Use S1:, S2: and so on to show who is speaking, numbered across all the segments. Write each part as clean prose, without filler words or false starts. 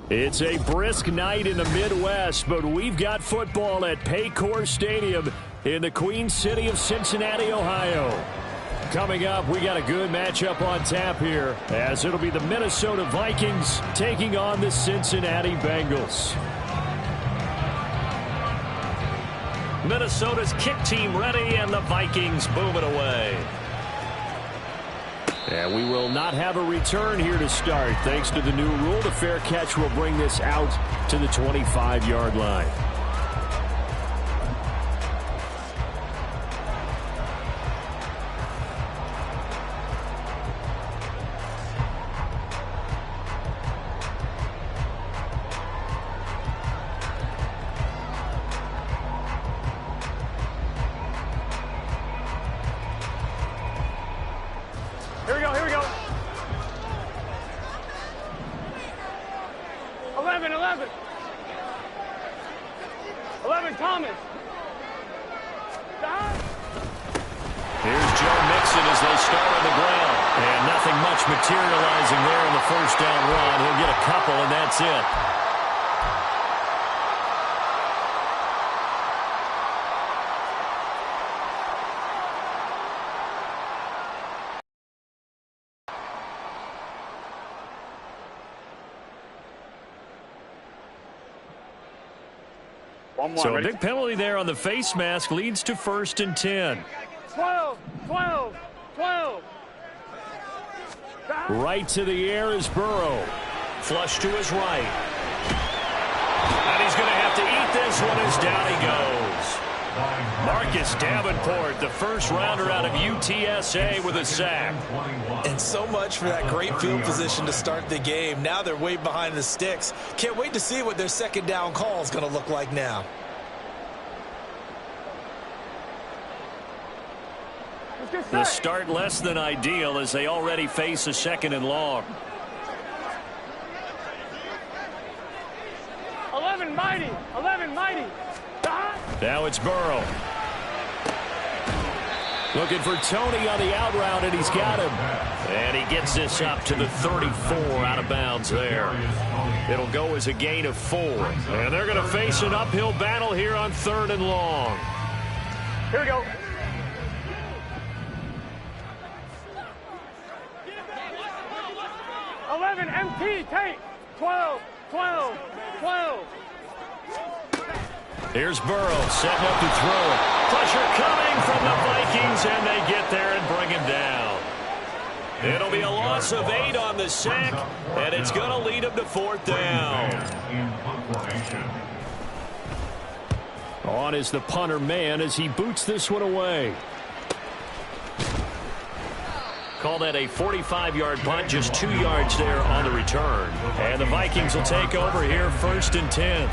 S1: It's a brisk night in the Midwest, but we've got football at Paycor Stadium in the Queen City of Cincinnati, Ohio. Coming up, we got a good matchup on tap here, as it'll be the Minnesota Vikings taking on the Cincinnati Bengals.
S2: Minnesota's kick team ready, and the Vikings boom it away.
S1: And we will not have a return here to start. Thanks to the new rule, the fair catch will bring this out to the 25-yard line.
S3: Here we go. 11, 11. 11, Thomas.
S1: Here's Joe Mixon as they start on the ground. And nothing much materializing there in the first down run. He'll get a couple, and that's it. So a big penalty there on the face mask leads to 1st and 10.
S3: 12.
S1: Right to the air is Burrow.
S2: Flush to his right. And he's going to have to eat this one as down he goes.
S1: Marcus Davenport, the first rounder out of UTSA, with a sack.
S4: And so much for that great field position to start the game. Now they're way behind the sticks. Can't wait to see what their second down call is going to look like now.
S1: The start less than ideal as they already face a 2nd and long.
S3: 11 mighty.
S1: Now it's Burrow. Looking for Tony on the out route, and he's got him. And he gets this up to the 34 out of bounds there. It'll go as a gain of 4. And they're going to face an uphill battle here on 3rd and long.
S3: Here we go. MT, take 12.
S1: Here's Burrow setting up to throw it. Pressure coming from the Vikings, and they get there and bring him down. It'll be a loss of 8 on the sack, and it's going to lead him to 4th down. On is the punter man as he boots this one away. Call that a 45-yard punt, just 2 yards there on the return. And the Vikings will take over here, 1st and 10.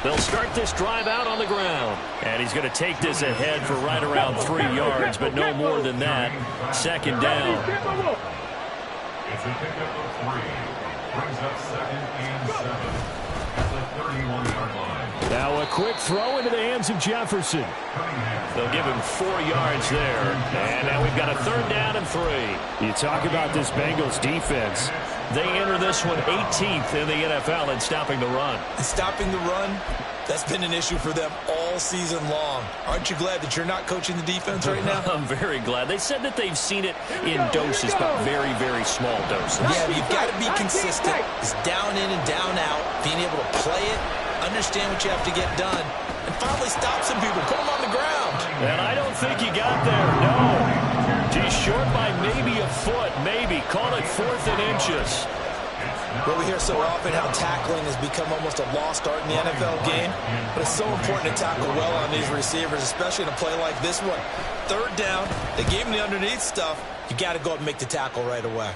S1: They'll start this drive out on the ground. And he's going to take this ahead for right around 3 yards, but no more than that. 2nd down.
S5: It's a pickup of 3. Brings up 2nd and 7 at the 31-yard line.
S1: Now a quick throw into the hands of Jefferson. They'll give him 4 yards there. And now we've got a 3rd down and 3. You talk about this Bengals defense. They enter this one 18th in the NFL in stopping the run.
S4: Stopping the run, that's been an issue for them all season long. Aren't you glad that you're not coaching the defense right now?
S1: I'm very glad. They said that they've seen it in doses, but very, very small doses.
S4: Yeah, you've got to be consistent. It's down in and down out, being able to play it understand what you have to get done, and finally stop some people, put them on the ground.
S1: And I don't think he got there, no. He's short by maybe a foot, maybe. Call it 4th and inches.
S4: Well, we hear so often how tackling has become almost a lost art in the NFL game, but it's so important to tackle well on these receivers, especially in a play like this one. 3rd down, they gave him the underneath stuff. You got to go up and make the tackle right away.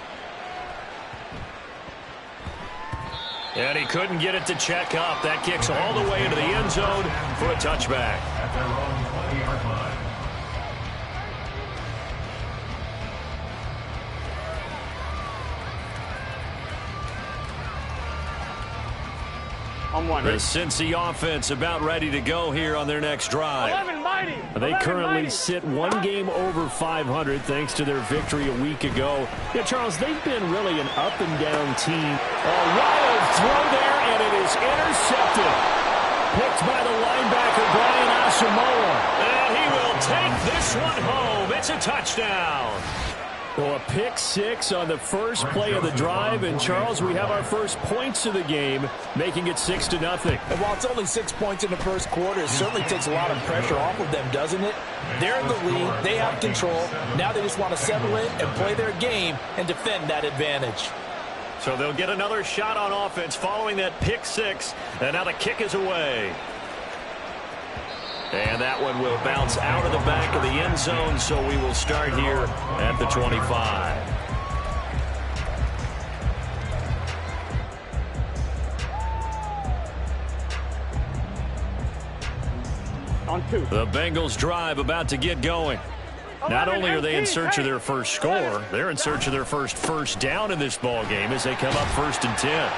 S1: And he couldn't get it to check up. That kicks all the way into the end zone for a touchback.
S5: At their own 20-yard line.
S3: On one.
S1: The Cincy offense about ready to go here on their next drive.
S3: 11 mighty.
S1: They
S3: 11
S1: currently
S3: mighty.
S1: sit one game over 500 thanks to their victory a week ago. Yeah, Charles, they've been really an up-and-down team. A wild throw there, and it is intercepted. Picked by the linebacker, Brian Asamoah. And he will take this one home. It's a touchdown. Well, a pick 6 on the first play of the drive, and Charles, we have our first points of the game, making it 6-0.
S4: And while it's only 6 points in the first quarter, it certainly takes a lot of pressure off of them, doesn't it? They're in the lead, they have control. Now they just want to settle in and play their game and defend that advantage.
S1: So they'll get another shot on offense following that pick 6, and now the kick is away. And that one will bounce out of the back of the end zone, so we will start here at the 25.
S3: On 2.
S1: The Bengals drive about to get going. Not only are they in search of their first score, they're in search of their first down in this ball game as they come up 1st and 10.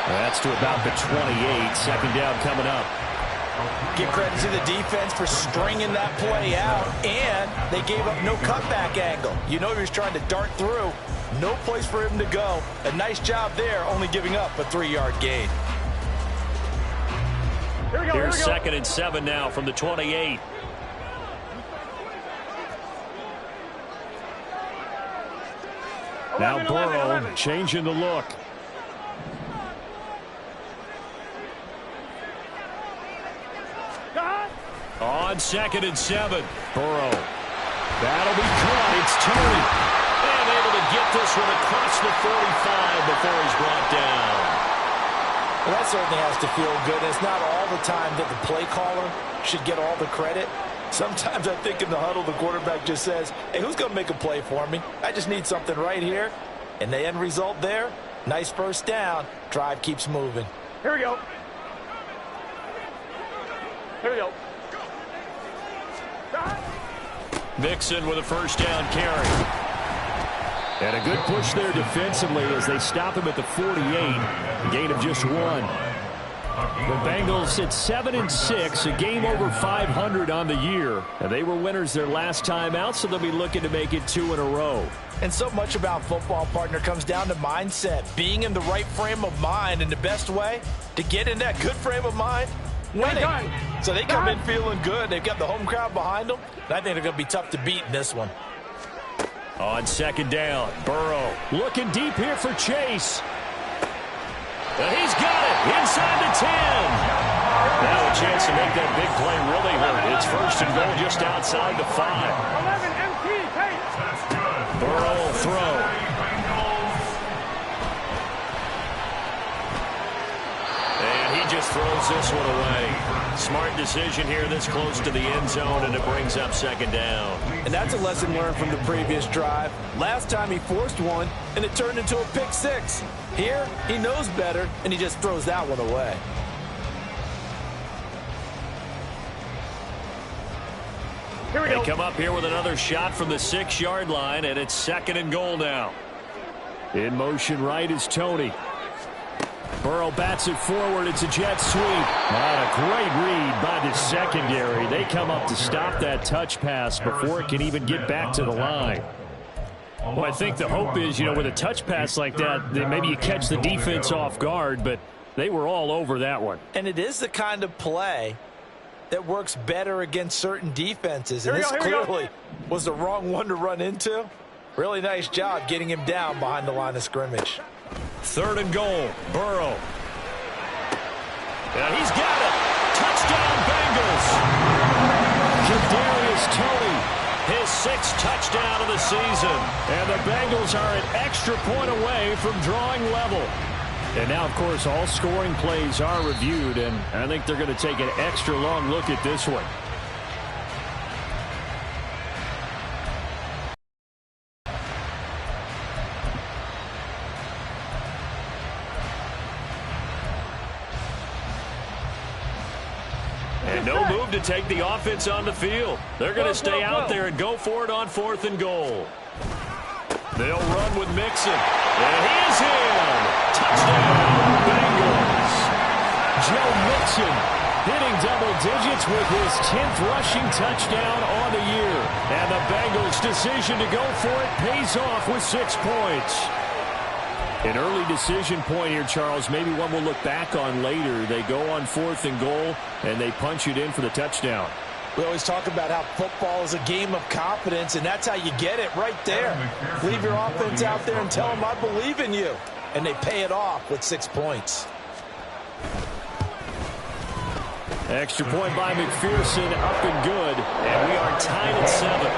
S1: That's to about the 28. 2nd down coming up.
S4: Give credit to the defense for stringing that play out, and they gave up no cutback angle. You know he was trying to dart through. No place for him to go. A nice job there, only giving up a 3-yard gain.
S3: Here we go.
S1: Here's
S3: Here we go.
S1: 2nd and 7 now from the 28. Now
S3: 11,
S1: Burrow
S3: 11.
S1: changing the look.
S3: God.
S1: On 2nd and 7. Burrow. That'll be caught. It's Terry. And able to get this one across the 45 before he's brought down.
S4: Well, that certainly has to feel good. It's not all the time that the play caller should get all the credit. Sometimes I think in the huddle, the quarterback just says, hey, who's going to make a play for me? I just need something right here. And the end result there, nice 1st down. Drive keeps moving.
S3: Here we go. Here we go. God.
S1: Mixon with a 1st down carry. And a good push there defensively as they stop him at the 48. A gain of just 1. The Bengals at 7-6, a game over 500 on the year. And they were winners their last time out, so they'll be looking to make it 2 in a row.
S4: And so much about football, partner, comes down to mindset. Being in the right frame of mind, and the best way to get in that good frame of mind, winning. So they come in feeling good. They've got the home crowd behind them. And I think they're going to be tough to beat in this one.
S1: On 2nd down, Burrow looking deep here for Chase. And he's got it inside the 10. Now a chance to make that big play really hurt. It's 1st and goal just outside the 5.
S3: 11 MT. Take.
S1: Burrow will throw. And he just throws this one away. Smart decision here this close to the end zone, and it brings up 2nd down.
S4: And that's a lesson learned from the previous drive. Last time he forced one, and it turned into a pick 6. Here, he knows better, and he just throws that one away.
S3: Here we
S1: They
S3: go.
S1: come up here with another shot from the 6-yard line, and it's 2nd and goal now. In motion right is Tony. Burrow bats it forward. It's a jet sweep. Not a great read by the secondary. They come up to stop that touch pass before it can even get back to the line. Well, I think the hope is, with a touch pass like that maybe you catch the defense off guard, but they were all over that one.
S4: And it is the kind of play that works better against certain defenses. And this clearly was the wrong one to run into. Really nice job getting him down behind the line of scrimmage.
S1: 3rd and goal. Burrow. And he's got
S2: 6th touchdown of the season.
S1: And the Bengals are an extra point away from drawing level. And now, of course, all scoring plays are reviewed, and I think they're going to take an extra long look at this one.
S2: And no move to take the offense on the field. They're going to stay out there and go for it on 4th and goal. They'll run with Mixon. And he is in. Touchdown, Bengals.
S1: Joe Mixon hitting double digits with his 10th rushing touchdown on the year. And the Bengals' decision to go for it pays off with 6 points. An early decision point here, Charles. Maybe one we'll look back on later. They go on 4th and goal, and they punch it in for the touchdown.
S4: We always talk about how football is a game of confidence, and that's how you get it right there. Leave your offense out there and tell them, I believe in you. And they pay it off with 6 points.
S1: Extra point by McPherson, up and good.
S2: And we are tied at 7.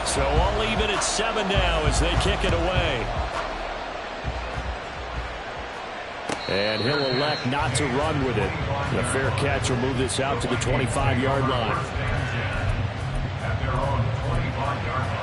S2: So all even at 7 now as they kick it away.
S1: And he'll elect not to run with it. The fair catch will move this out to the 25-yard line.
S5: At their own 25-yard line.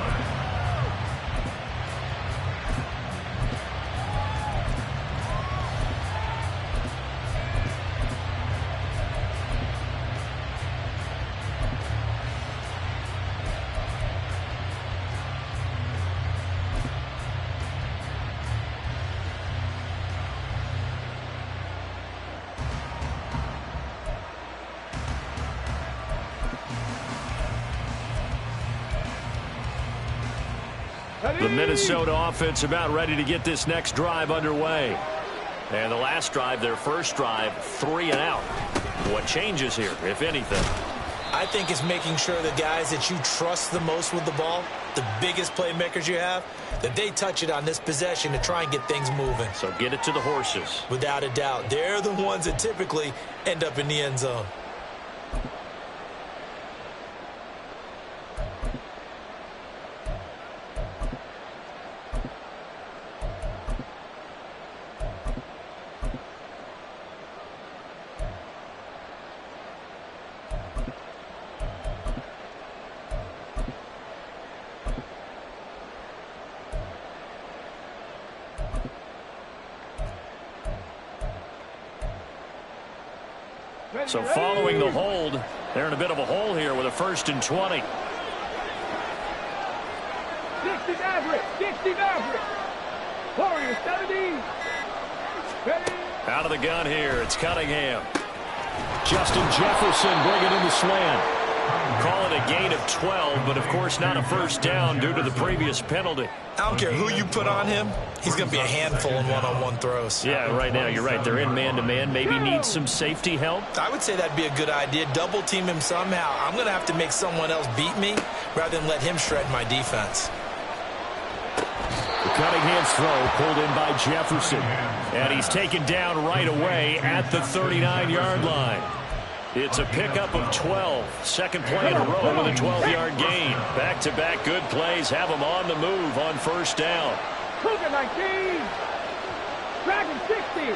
S2: The Minnesota offense about ready to get this next drive underway. And the last drive, their first drive, 3 and out. What changes here, if anything?
S4: I think it's making sure the guys that you trust the most with the ball, the biggest playmakers you have, that they touch it on this possession to try and get things moving.
S2: So get it to the horses.
S4: Without a doubt. They're the ones that typically end up in the end zone.
S2: So following the hold, they're in a bit of a hole here with a 1st and 20.
S3: 60 Maverick, 60 Maverick. Warriors 70. Ready.
S2: Out of the gun here, it's Cunningham.
S1: Justin Jefferson bringing in the slant.
S2: Call it a gain of 12, but of course not a first down due to the previous penalty.
S4: I don't care who you put on him, he's going to be a handful in one-on-one throws.
S2: Yeah, right now, you're right. They're in man-to-man. Maybe need some safety help.
S4: I would say that'd be a good idea. Double team him somehow. I'm going to have to make someone else beat me rather than let him shred my defense.
S1: The Cunningham's throw pulled in by Jefferson.
S2: And he's taken down right away at the 39-yard line. It's a pickup of 12. Second play in a row with a 12-yard gain. Back-to-back good plays have them on the move on first down.
S3: Cougar 19. Dragon 60.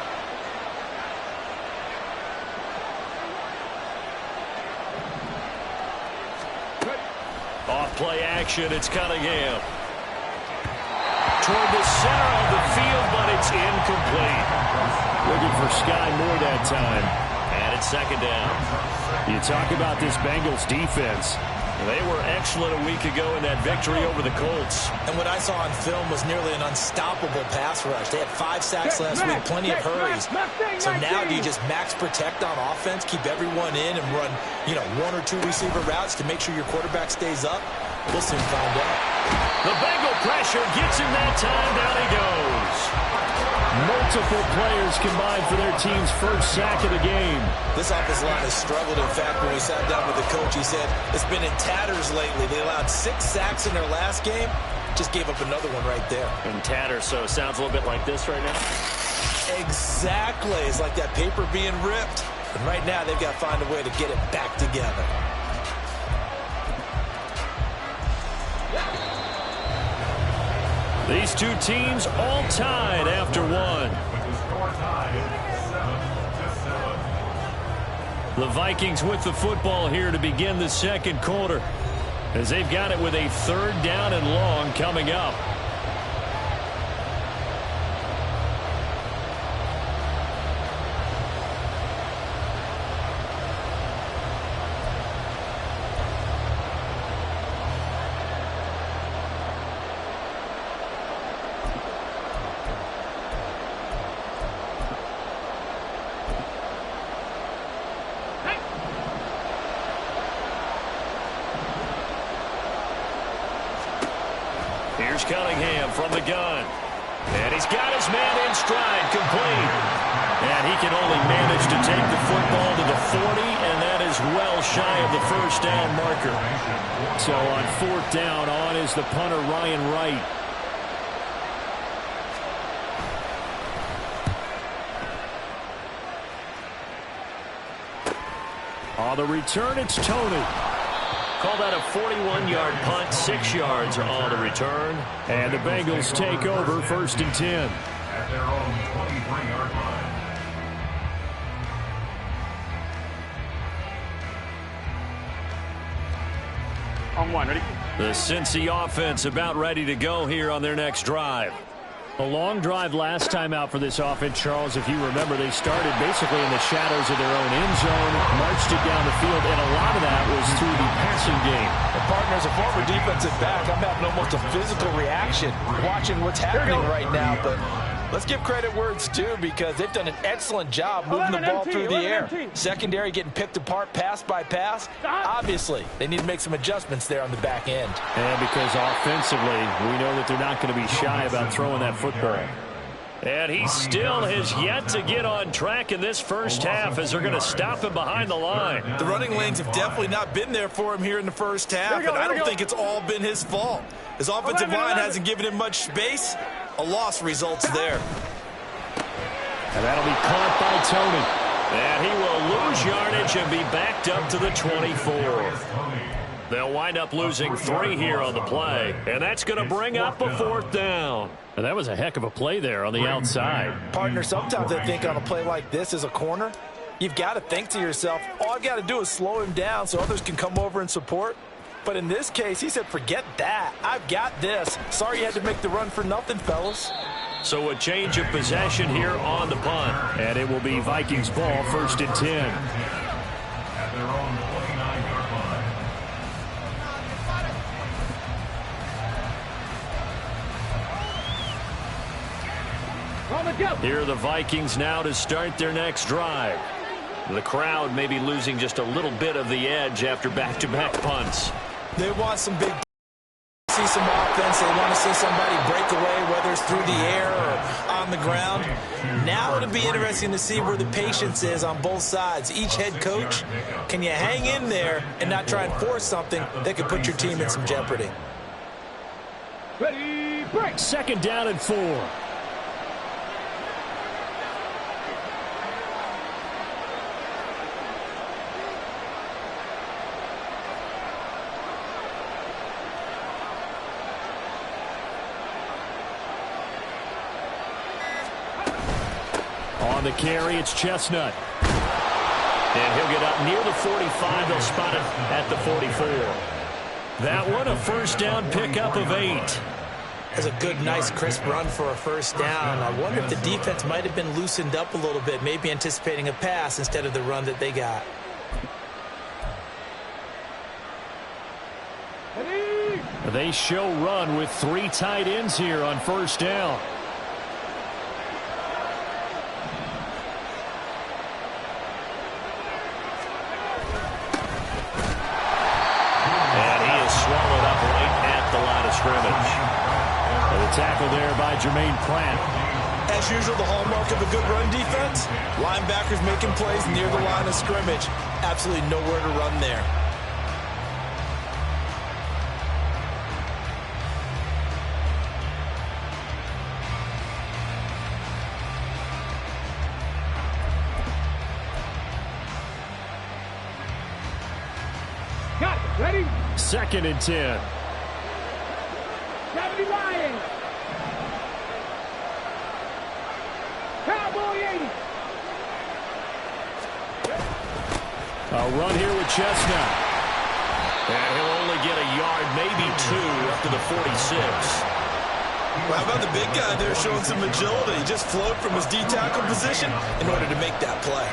S2: Off play action, it's Cunningham. Toward the center of the field, but it's incomplete.
S1: Looking for Sky Moore that time.
S2: And it's second down.
S1: You talk about this Bengals defense.
S2: They were excellent a week ago in that victory over the Colts.
S4: And what I saw on film was nearly an unstoppable pass rush. They had 5 sacks last week, plenty of hurries. So now do you just max protect on offense, keep everyone in and run, 1 or 2 receiver routes to make sure your quarterback stays up? We'll soon find out.
S2: The Bengal pressure gets him that time. Down he goes.
S1: Multiple players combined for their team's first sack of the game.
S4: This offensive line has struggled. In fact, when we sat down with the coach, he said it's been in tatters lately. They allowed 6 sacks in their last game. Just gave up another one right there.
S2: In tatters, so it sounds a little bit like this right now.
S4: Exactly. It's like that paper being ripped. And right now, they've got to find a way to get it back together.
S1: These two teams all tied after one.
S5: With the score tied 7-7.
S1: The Vikings with the football here to begin the second quarter, as they've got it with a 3rd down and long coming up.
S2: Here's Cunningham from the gun. And he's got his man in stride, complete.
S1: And he can only manage to take the football to the 40, and that is well shy of the first down marker. So on 4th down, on is the punter, Ryan Wright. On the return, it's Tony.
S2: Call that a 41-yard punt, 6 yards on the return.
S1: And the Bengals take over 1st and 10.
S5: At their own 23-yard line.
S3: On 1, ready?
S1: The Cincy offense about ready to go here on their next drive. A long drive last time out for this offense, Charles. If you remember, they started basically in the shadows of their own end zone, marched it down the field, and a lot of that was through the passing game.
S4: And partner, as a former defensive back, I'm having almost a physical reaction watching what's happening right now. But let's give credit where it's due, because they've done an excellent job moving the ball through the air. Secondary getting picked apart pass by pass. Obviously, they need to make some adjustments there on the back end.
S1: And because offensively, we know that they're not going to be shy about throwing that football.
S2: And he still has yet to get on track in this first half, as they're going to stop him behind the line.
S4: The running lanes have definitely not been there for him here in the first half, and I don't think it's all been his fault. His offensive line hasn't given him much space. A loss results there.
S1: And that'll be caught by Tony.
S2: And he will lose yardage and be backed up to the 24. They'll wind up losing 3 here on the play, and that's going to bring up a 4th down.
S1: And that was a heck of a play there on the outside.
S4: Partner, sometimes I think on a play like this as a corner, you've got to think to yourself, all I got to do is slow him down so others can come over and support. But in this case, he said, forget that. I've got this. Sorry you had to make the run for nothing, fellas.
S2: So a change of possession here on the punt.
S1: And it will be Vikings ball, 1st and 10.
S5: At their own 29-yard line.
S3: On the go.
S2: Here are the Vikings now to start their next drive. The crowd may be losing just a little bit of the edge after back-to-back punts.
S4: They want some big, see some offense. They want to see somebody break away, whether it's through the air or on the ground. Now it'll be interesting to see where the patience is on both sides. Each head coach, can you hang in there and not try and force something that could put your team in some jeopardy?
S3: Ready, break.
S1: 2nd down and 4. On the carry, it's Chestnut.
S2: And he'll get up near the 45. They'll spot it at the 44.
S1: That one, a 1st down pickup of 8.
S4: That's a good, nice, crisp run for a 1st down. I wonder if the defense might have been loosened up a little bit, maybe anticipating a pass instead of the run that they got.
S3: Ready.
S1: They show run with 3 tight ends here on 1st down.
S2: Scrimmage.
S1: And the tackle there by Jermaine Pratt.
S4: as usual, the hallmark of a good run defense. Linebackers making plays near the line of scrimmage. Absolutely nowhere to run there.
S3: Ready?
S1: 2nd and 10.
S3: 70 Lions. Cowboy 80.
S1: A run here with Chestnut.
S2: And he'll only get a yard, maybe 2, up to the 46.
S4: Well, how about the big guy there showing some agility? He just flowed from his D-tackle position in order to make that play.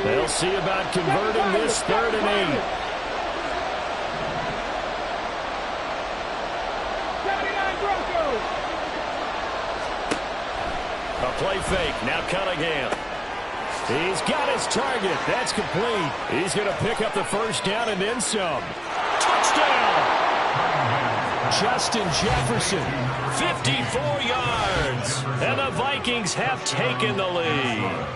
S1: They'll see about converting this 3rd and 8.
S3: 79 Broncos.
S1: A play fake. Now Cunningham. He's got his target. That's complete. He's going to pick up the first down and then some. Touchdown! Justin Jefferson.
S2: 54 yards. And the Vikings have taken the lead.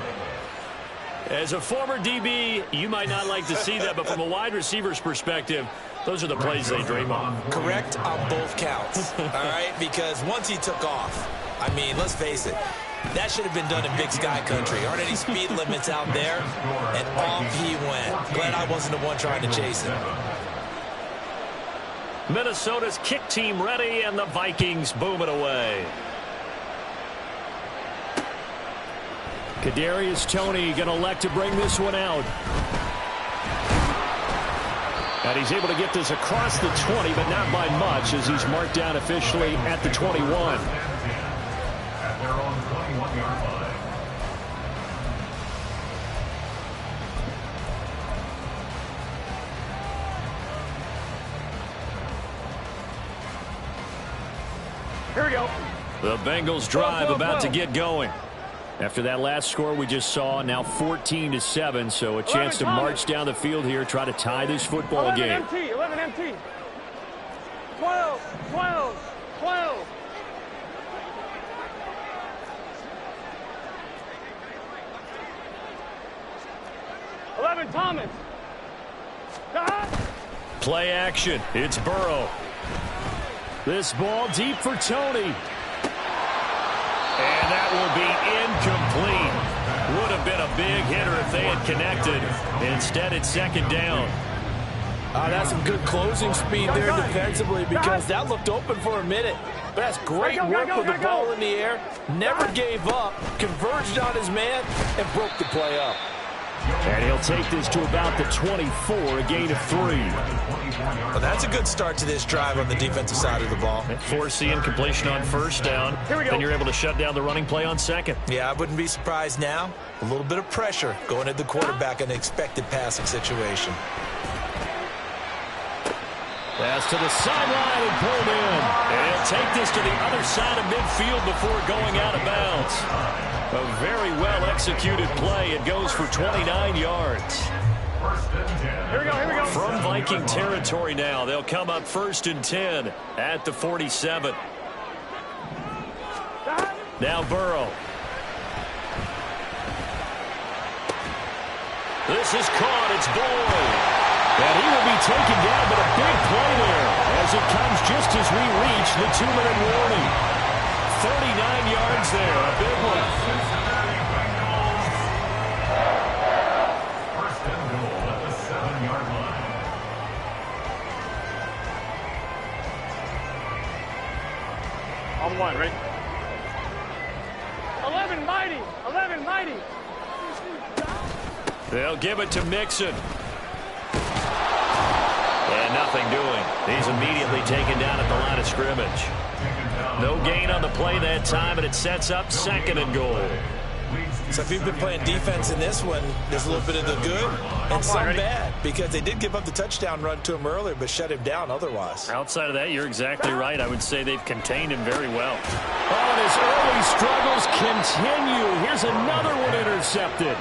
S2: As a former DB, you might not like to see that, but from a wide receiver's perspective, those are the plays they dream of.
S4: Correct on both counts, all right? Because once he took off, I mean, let's face it, that should have been done in Big Sky country. Aren't any speed limits out there? And off he went. Glad I wasn't the one trying to chase him.
S2: Minnesota's kick team ready, and the Vikings boom it away.
S1: Kadarius Toney going to elect to bring this one out. And he's able to get this across the 20, but not by much, as he's marked down officially at the 21.
S5: At their own 21-yard line.
S3: Here we go.
S1: The Bengals drive about to get going. After that last score we just saw, now 14-7, so a chance to march down the field here, try to tie this football
S3: 11
S1: game.
S3: MT, 11 MT. 12, 12, 12. Thomas.
S1: Play action. It's Burrow. This ball deep for Toney. And that will be incomplete. Would have been a big hitter if they had connected. Instead, it's 2nd down.
S4: That's some good closing speed there defensively, because that looked open for a minute. But that's great work with the ball in the air. Never gave up, converged on his man, and broke the play up.
S1: And he'll take this to about the 24, a gain of 3.
S4: Well, that's a good start to this drive on the defensive side of the ball.
S2: Force the incompletion on 1st down. Then you're able to shut down the running play on 2nd.
S4: Yeah, I wouldn't be surprised now. A little bit of pressure going at the quarterback in an expected passing situation.
S1: Pass to the sideline and pulled in.
S2: And he'll take this to the other side of midfield before going out of bounds. A very well-executed play. It goes for 29 yards.
S3: Here we go, here we go.
S2: From Viking territory now, they'll come up 1st and 10 at the 47. Now Burrow. This is caught. It's Boyd.
S1: And he will be taken down, but a big play there as it comes just as we reach the 2-minute warning. 39 yards there, a big one.
S5: First and goal at the 7-yard line.
S3: On one, ready? 11 mighty, 11 mighty.
S2: They'll give it to Mixon. And nothing doing. He's immediately taken down at the line of scrimmage. No gain on the play that time, and it sets up 2nd and goal.
S4: So if you've been playing defense in this one, there's a little bit of the good and some bad, because they did give up the touchdown run to him earlier, but shut him down otherwise.
S2: Outside of that, you're exactly right. I would say they've contained him very well.
S1: Oh, and his early struggles continue. Here's another one intercepted.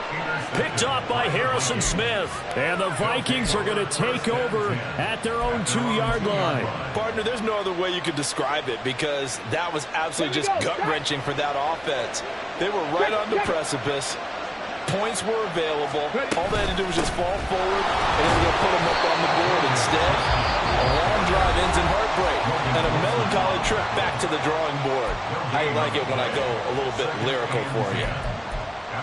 S1: Picked off by Harrison Smith. And the Vikings are going to take over at their own 2-yard line.
S4: Partner, there's no other way you could describe it because that was absolutely just gut-wrenching for that offense. They were right on the precipice. Points were available. All they had to do was just fall forward, and they were going to put them up on the board. Instead, a long drive ends in heartbreak and a melancholy trip back to the drawing board. I like it when I go a little bit lyrical for you.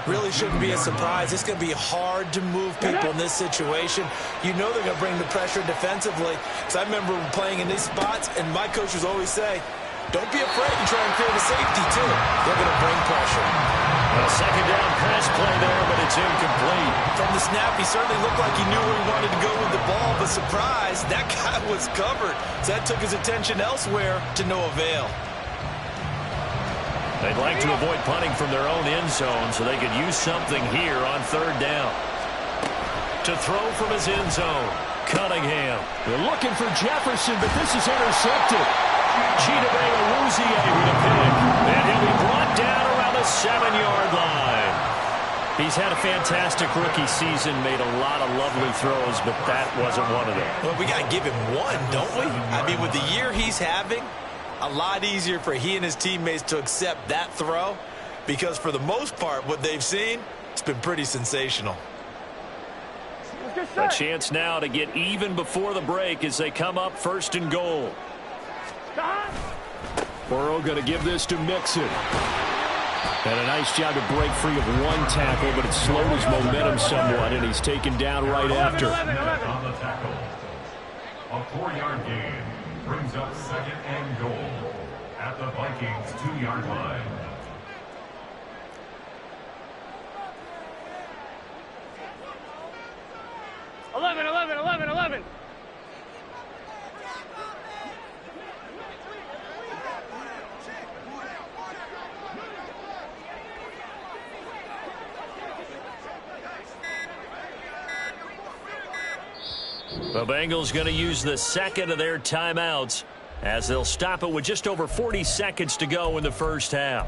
S6: Really shouldn't be a surprise. It's going to be hard to move people in this situation. You know they're going to bring the pressure defensively. Because I remember playing in these spots, and my coaches always say, don't be afraid to try and create a safety, too. They're going to bring pressure.
S2: A second down pass play there, but it's incomplete.
S6: From the snap, he certainly looked like he knew where he wanted to go with the ball, but surprise, that guy was covered. So that took his attention elsewhere to no avail.
S2: They'd like to avoid punting from their own end zone so they could use something here on 3rd down. To throw from his end zone, Cunningham.
S1: They're looking for Jefferson, but this is intercepted. Chidobe Awuzie with a pick. And he'll be brought down around the 7-yard line. He's had a fantastic rookie season, made a lot of lovely throws, but that wasn't one of them.
S6: Well, we got to give him one, don't we? I mean, with the year he's having, a lot easier for he and his teammates to accept that throw because for the most part, what they've seen, it's been pretty sensational.
S2: A chance now to get even before the break as they come up 1st and goal.
S1: Burrow going to give this to Mixon. And a nice job to break free of one tackle, but it slowed his momentum somewhat, and he's taken down right after.
S5: On the tackle. A 4-yard gain brings up 2nd and goal at the Vikings 2-yard line.
S3: Eleven.
S2: The Bengals going to use the second of their timeouts as they'll stop it with just over 40 seconds to go in the first half.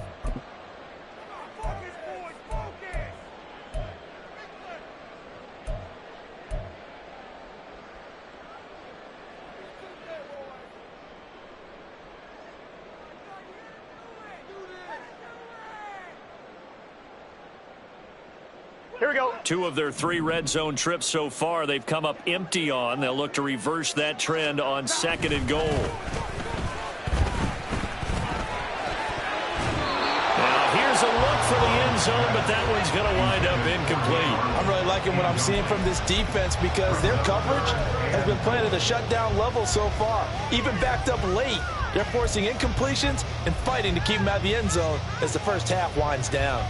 S3: Here we go.
S2: 2 of their 3 red zone trips so far they've come up empty on. They'll look to reverse that trend on 2nd and goal. Now here's a look for the end zone, but that one's going to wind up incomplete.
S4: I'm really liking what I'm seeing from this defense because their coverage has been playing at a shutdown level so far. Even backed up late, they're forcing incompletions and fighting to keep them out of the end zone as the first half winds down.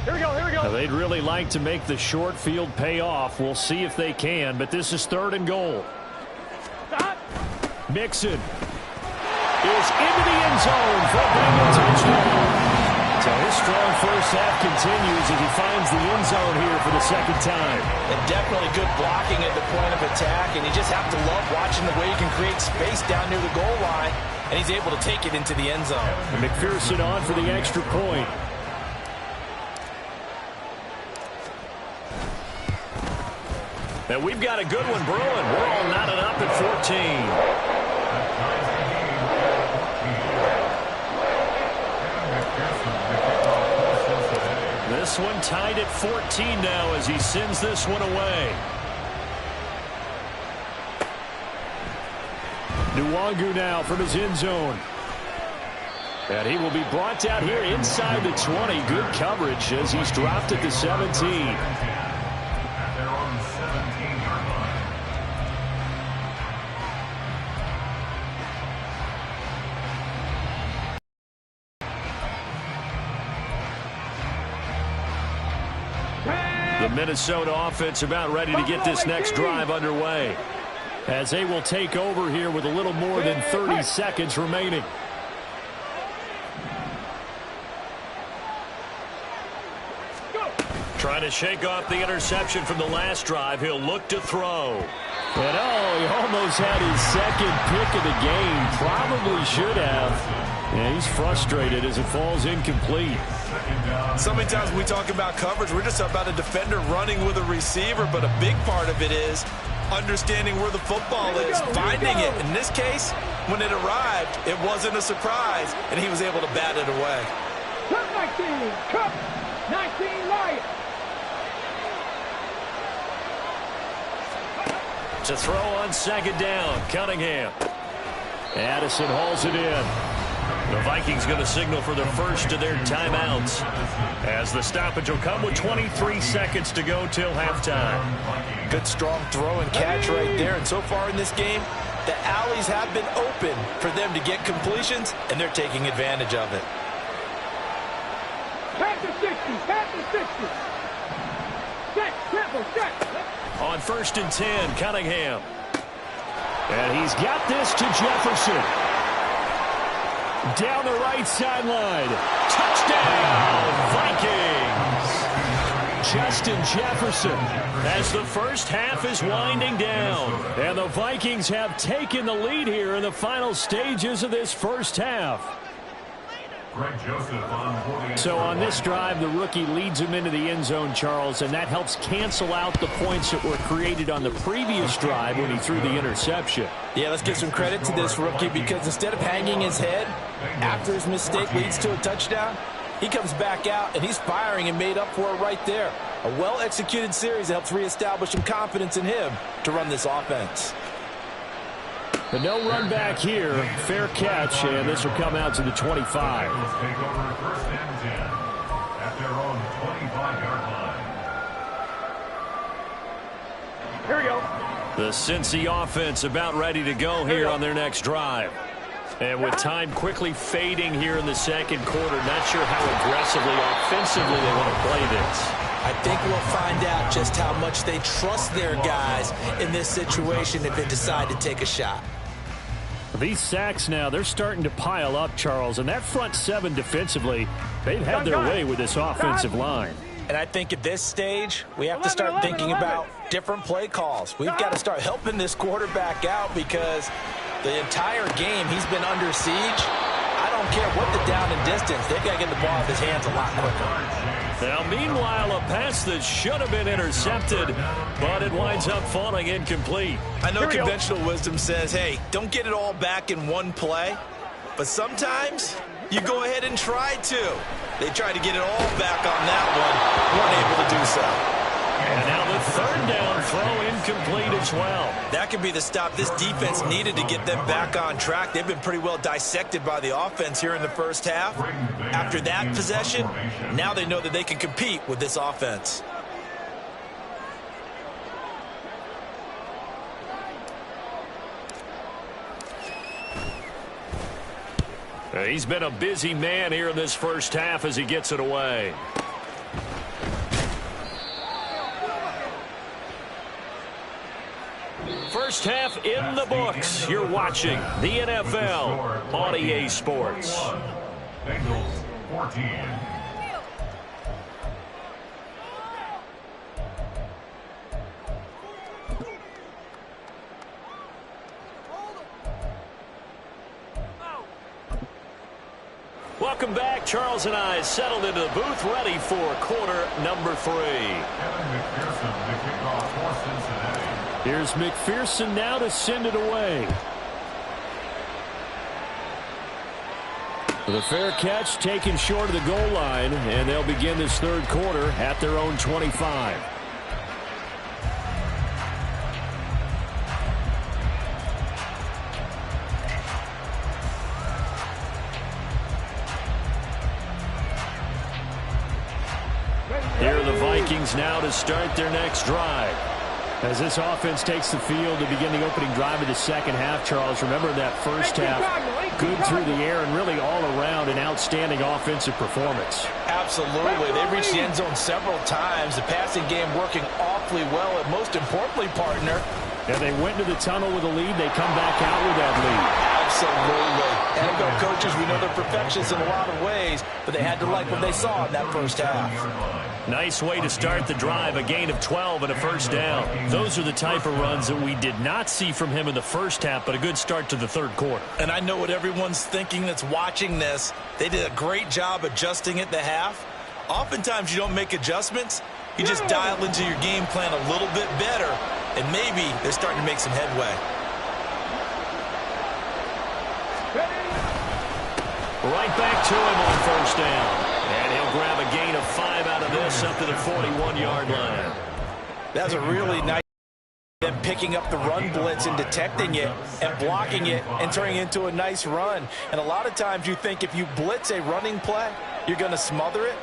S3: Here we go.
S1: Now, they'd really like to make the short field pay off. We'll see if they can, but this is 3rd and goal. Mixon is into the end zone for a Bengal touchdown. So his strong first half continues as he finds the end zone here for the 2nd time.
S4: And definitely good blocking at the point of attack, and you just have to love watching the way he can create space down near the goal line, and he's able to take it into the end zone.
S1: And McPherson on for the extra point.
S2: And we've got a good one brewing. We're all knotted up at 14. This one tied at 14 now as he sends this one away.
S1: Nwangu now from his end zone. And he will be brought down here inside the 20. Good coverage as he's dropped at the 17.
S2: The Minnesota offense about ready to get this next drive underway,
S1: as they will take over here with a little more than 30 seconds remaining.
S2: Trying to shake off the interception from the last drive. He'll look to throw.
S1: And he almost had his second pick of the game. Probably should have. And he's frustrated as it falls incomplete.
S6: So many times when we talk about coverage, we're just about a defender running with a receiver, but a big part of it is understanding where the football is, finding it. In this case, when it arrived, it wasn't a surprise, and he was able to bat it away.
S3: Cut 19, cut 19, Lions.
S2: To throw on second down, Cunningham.
S1: Addison hauls it in.
S2: The Vikings going to signal for the first of their timeouts, as the stoppage will come with 23 seconds to go till halftime.
S4: Good strong throw and catch right there. And so far in this game, the alleys have been open for them to get completions, and they're taking advantage of it.
S3: Pass to 60, pass to 60. Set, tempo, set.
S2: On 1st and 10, Cunningham.
S1: And he's got this to Jefferson. Down the right sideline.
S2: Touchdown, Vikings!
S1: Justin Jefferson.
S2: As the first half is winding down.
S1: And the Vikings have taken the lead here in the final stages of this first half. So on this drive, the rookie leads him into the end zone, Charles, and that helps cancel out the points that were created on the previous drive when he threw the interception.
S4: Yeah, let's give some credit to this rookie, because instead of hanging his head after his mistake leads to a touchdown, he comes back out and he's firing and made up for it right there. A well-executed series that helps reestablish some confidence in him to run this offense.
S1: But no run back here. Fair catch, and this will come out to the 25.
S5: Take over 1st and 10 at their own 25-yard line.
S3: Here we go.
S2: The Cincy offense about ready to go here on their next drive. And with time quickly fading here in the second quarter, not sure how aggressively, offensively they want to play this.
S6: I think we'll find out just how much they trust their guys in this situation if they decide to take a shot.
S1: These sacks now, they're starting to pile up, Charles, and that front seven defensively, they've had their way with this offensive line.
S4: And I think at this stage, we have to start thinking about different play calls. We've got to start helping this quarterback out, because the entire game he's been under siege. I don't care what the down and distance, they've got to get the ball off his hands a lot quicker.
S2: Now, meanwhile, a pass that should have been intercepted, but it winds up falling incomplete.
S6: I know conventional wisdom says, hey, don't get it all back in one play, but sometimes you go ahead and try to. They tried to get it all back on that one, weren't able to do so.
S2: And now the third down throw incomplete as well.
S6: That could be the stop this defense needed to get them back on track. They've been pretty well dissected by the offense here in the first half. After that possession, now they know that they can compete with this offense.
S2: He's been a busy man here in this first half as he gets it away. First half in the books. You're watching the NFL on EA Sports.
S5: Bengals 14.
S2: Welcome back. Charles and I settled into the booth, ready for quarter number 3.
S5: Kevin McPherson to kick off for Cincinnati.
S1: Here's McPherson now to send it away. The fair catch taken short of the goal line, and they'll begin this third quarter at their own 25. Here are the Vikings now to start their next drive. As this offense takes the field to begin the opening drive of the second half, Charles, remember that first half, good through the air and really all around an outstanding offensive performance.
S4: Absolutely. They reached the end zone several times. The passing game working awfully well, and most importantly, partner.
S1: And they went to the tunnel with a lead. They come back out with that lead.
S4: Absolutely. NFL coaches, we know they're perfectionists in a lot of ways, but they had to like what they saw in that first half.
S2: Nice way to start the drive, a gain of 12 and a first down. Those are the type of runs that we did not see from him in the first half, but a good start to the third quarter.
S6: And I know what everyone's thinking that's watching this. They did a great job adjusting at the half. Oftentimes you don't make adjustments. You just dial into your game plan a little bit better, and maybe they're starting to make some headway.
S2: Right back to him on first down. And he'll grab a gain of 5 out of this up to the 41-yard line.
S4: That's a really nice them picking up the run blitz and detecting it and blocking it and turning it into a nice run. And a lot of times you think if you blitz a running play, you're going to smother it.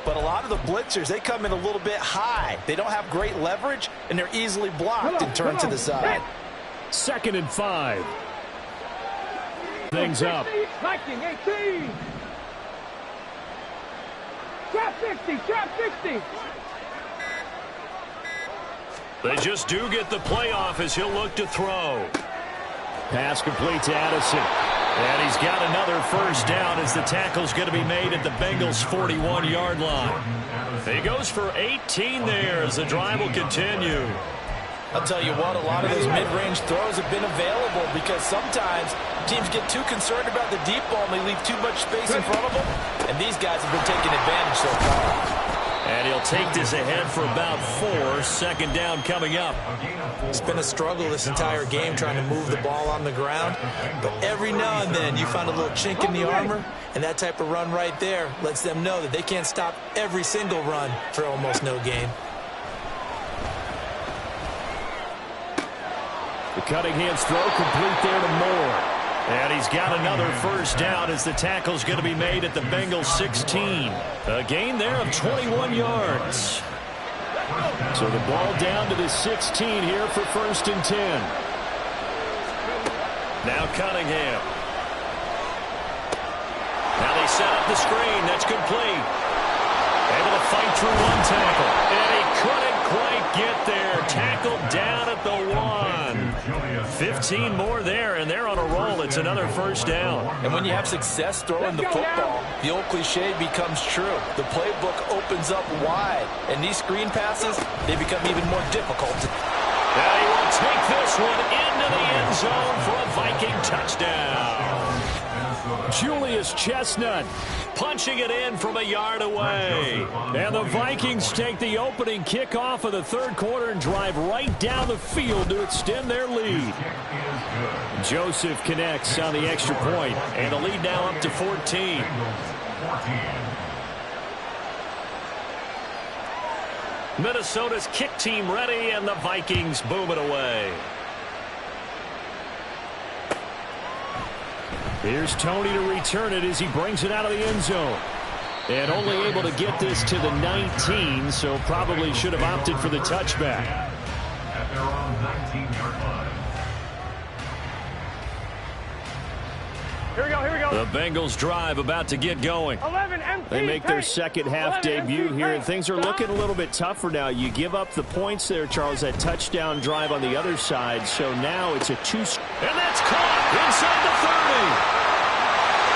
S4: But a lot of the blitzers, they come in a little bit high. They don't have great leverage, and they're easily blocked and turned to the side.
S1: 2nd and 5. Things up.
S3: Viking 18. Trap 60, trap 60.
S2: They just do get the playoff as he'll look to throw.
S1: Pass complete to Addison.
S2: And he's got another first down as the tackle's going to be made at the Bengals' 41-yard line. He goes for 18 there as the drive will continue.
S4: I'll tell you what, a lot of those mid-range throws have been available because sometimes teams get too concerned about the deep ball and they leave too much space in front of them. And these guys have been taking advantage so far.
S2: And he'll take this ahead for about 4. 2nd down coming up.
S6: It's been a struggle this entire game trying to move the ball on the ground. But every now and then you find a little chink in the armor, and that type of run right there lets them know that they can't stop every single run for almost no gain.
S1: The Cunningham's throw complete there to Moore.
S2: And he's got another first down as the tackle's going to be made at the Bengals' 16. A gain there of 21 yards.
S1: So the ball down to the 16 here for 1st and 10.
S2: Now Cunningham. Now they set up the screen. That's complete. Able to fight through one tackle. And he couldn't quite get there. Tackled down at the 1. 15 more there, and they're on a roll. It's another first down.
S4: And when you have success throwing the football, the old cliche becomes true. The playbook opens up wide, and these screen passes, they become even more difficult.
S2: Now he will take this one into the end zone for a Viking touchdown.
S1: Julius Chestnut
S2: punching it in from a yard away.
S1: And the Vikings take the opening kickoff of the third quarter and drive right down the field to extend their lead. Joseph connects on the extra point,
S2: and the lead now up to 14. Minnesota's kick team ready, and the Vikings boom it away.
S1: Here's Tony to return it as he brings it out of the end zone. And only able to get this to the 19, so probably should have opted for the touchback.
S5: At their own 19-yard line.
S3: Here we go, here we go.
S2: The Bengals drive about to get going.
S3: 11 MT.
S1: They make their second half debut here, and things are looking a little bit tougher now. You give up the points there, Charles, that touchdown drive on the other side, so now it's a 2.
S2: And that's caught inside the 30.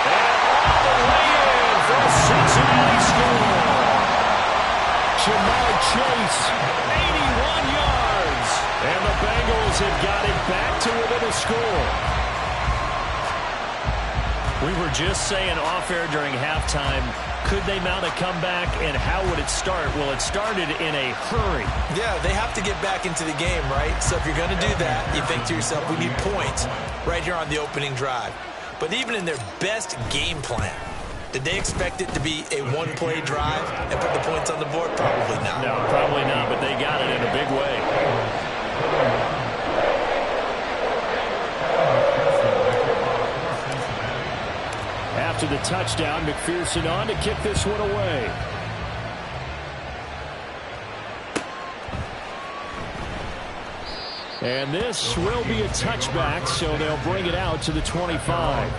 S2: And all the way in for a Cincinnati score.
S1: Jamar Chase,
S2: 81 yards.
S1: and the Bengals have got it back to within a score.
S2: We were just saying off-air during halftime, could they mount a comeback, and how would it start? Well, it started in a hurry.
S6: Yeah, they have to get back into the game, right? So if you're going to do that, you think to yourself, we need points right here on the opening drive. But even in their best game plan, did they expect it to be a one-play drive and put the points on the board? Probably not.
S2: No, probably not, but they got it in a big way.
S1: After the touchdown, McPherson on to kick this one away. And this will be a touchback, so they'll bring it out to the 25.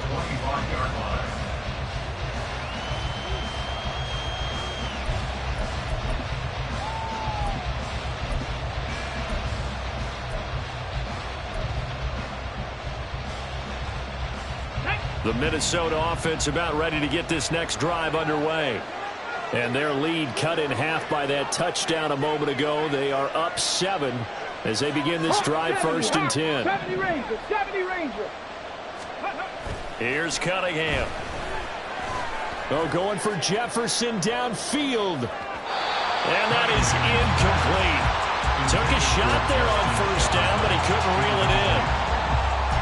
S1: The Minnesota offense about ready to get this next drive underway. And their lead cut in half by that touchdown a moment ago. They are up 7 as they begin this drive 1st and 10.
S3: 70 Rangers, 70 Rangers.
S1: Here's Cunningham. Oh, going for Jefferson downfield. And that is incomplete. Took a shot there on 1st down, but he couldn't reel it in.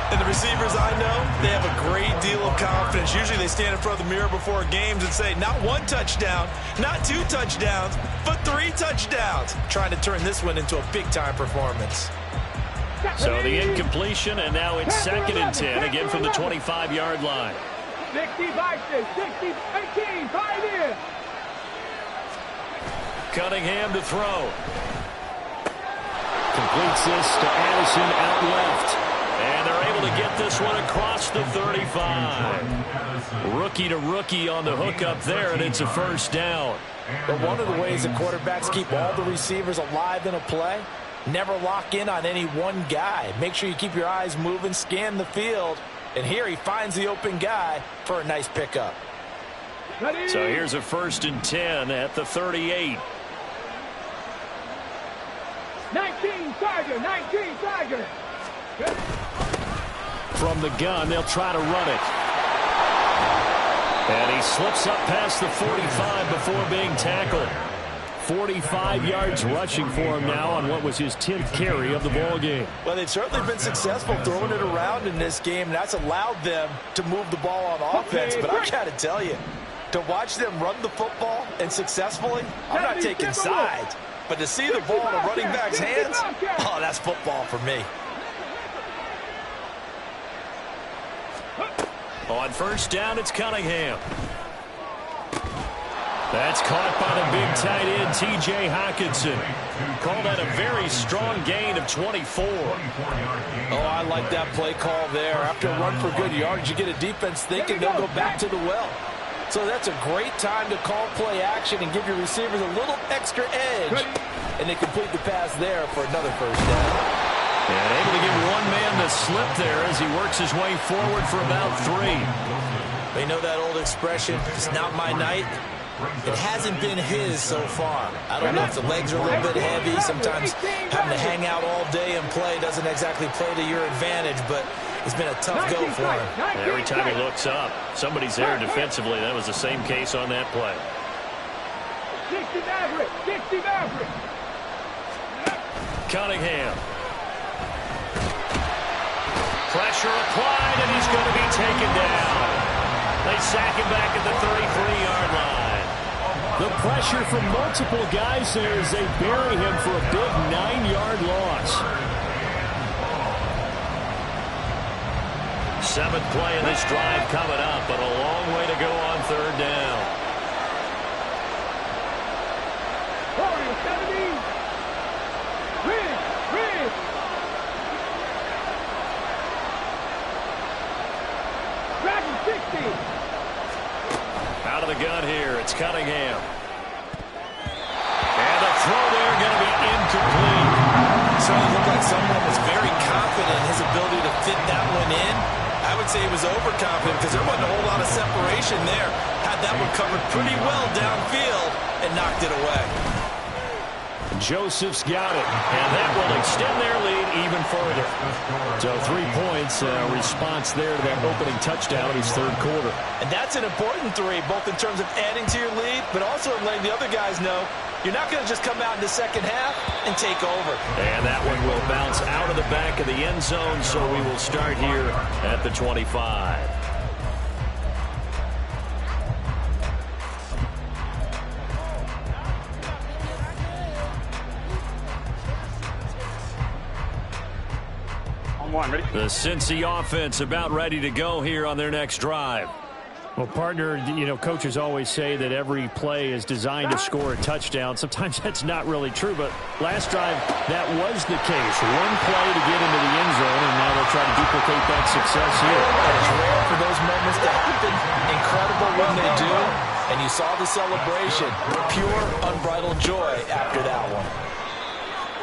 S6: And the receivers I know, they have a great deal of confidence. Usually they stand in front of the mirror before games and say, not 1 touchdown, not 2 touchdowns, but 3 touchdowns. Trying to turn this one into a big-time performance.
S1: So the incompletion, and now it's 2nd and 10, again from the 25-yard line.
S3: 60 Vikes, 60, 18, 5 in.
S1: Cunningham to throw. Completes this to Addison out left. And they're able to get this one across the 35. Rookie to rookie on the hook up there, and it's a 1st down.
S4: But one of the ways that quarterbacks keep all the receivers alive in a play, never lock in on any one guy. Make sure you keep your eyes moving, scan the field. And here he finds the open guy for a nice pickup.
S1: So here's a 1st and 10 at the 38.
S3: 19 Tiger, 19 Tiger.
S1: From the gun, they'll try to run it. And he slips up past the 45 before being tackled. 45 yards rushing for him now on what was his 10th carry of the ball game.
S4: Well, they've certainly been successful throwing it around in this game, and that's allowed them to move the ball on offense. But I got to tell you, to watch them run the football and successfully, I'm not taking sides. But to see the ball in a running back's hands, oh, that's football for me.
S1: On 1st down, it's Cunningham. That's caught by the big tight end, T.J. Hockenson. Called that a very strong gain of 24.
S4: Oh, I like that play call there. After a run for good yards, you get a defense thinking they'll go back to the well. So that's a great time to call play action and give your receivers a little extra edge. And they complete the pass there for another 1st down.
S1: And able to give one man the slip there as he works his way forward for about 3.
S6: They know that old expression, it's not my night. It hasn't been his so far. I don't know if the legs are a little bit heavy. Sometimes having to hang out all day and play doesn't exactly play to your advantage, but it's been a tough go for him.
S1: Every time he looks up, somebody's there defensively. That was the same case on that play.
S3: 60 Maverick, 60 Maverick.
S1: Cunningham. Pressure applied, and he's going to be taken down. They sack him back at the 33-yard line. The pressure from multiple guys there as they bury him for a big 9-yard loss. 7th play of this drive coming up, but a long way to go on 3rd down.
S3: 70. Ridge. Dragon 60.
S1: Out of the gun here, it's Cunningham. And the throw there going to be incomplete.
S6: Certainly looked like someone was very confident in his ability to fit that one in. I would say he was overconfident because there wasn't a whole lot of separation there. Had that one covered pretty well downfield and knocked it away.
S1: Joseph's got it, and that will extend their lead even further. So 3 points, response there to that opening touchdown in his 3rd quarter.
S4: And that's an important 3, both in terms of adding to your lead, but also letting the other guys know you're not going to just come out in the 2nd half and take over.
S1: And that one will bounce out of the back of the end zone, so we will start here at the 25. The Cincy offense about ready to go here on their next drive. Well, partner, coaches always say that every play is designed to score a touchdown. Sometimes that's not really true, but last drive, that was the case. One play to get into the end zone, and now they'll try to duplicate that success here.
S4: It's rare for those moments to happen. Incredible when they do, and you saw the celebration. Pure, unbridled joy after that one.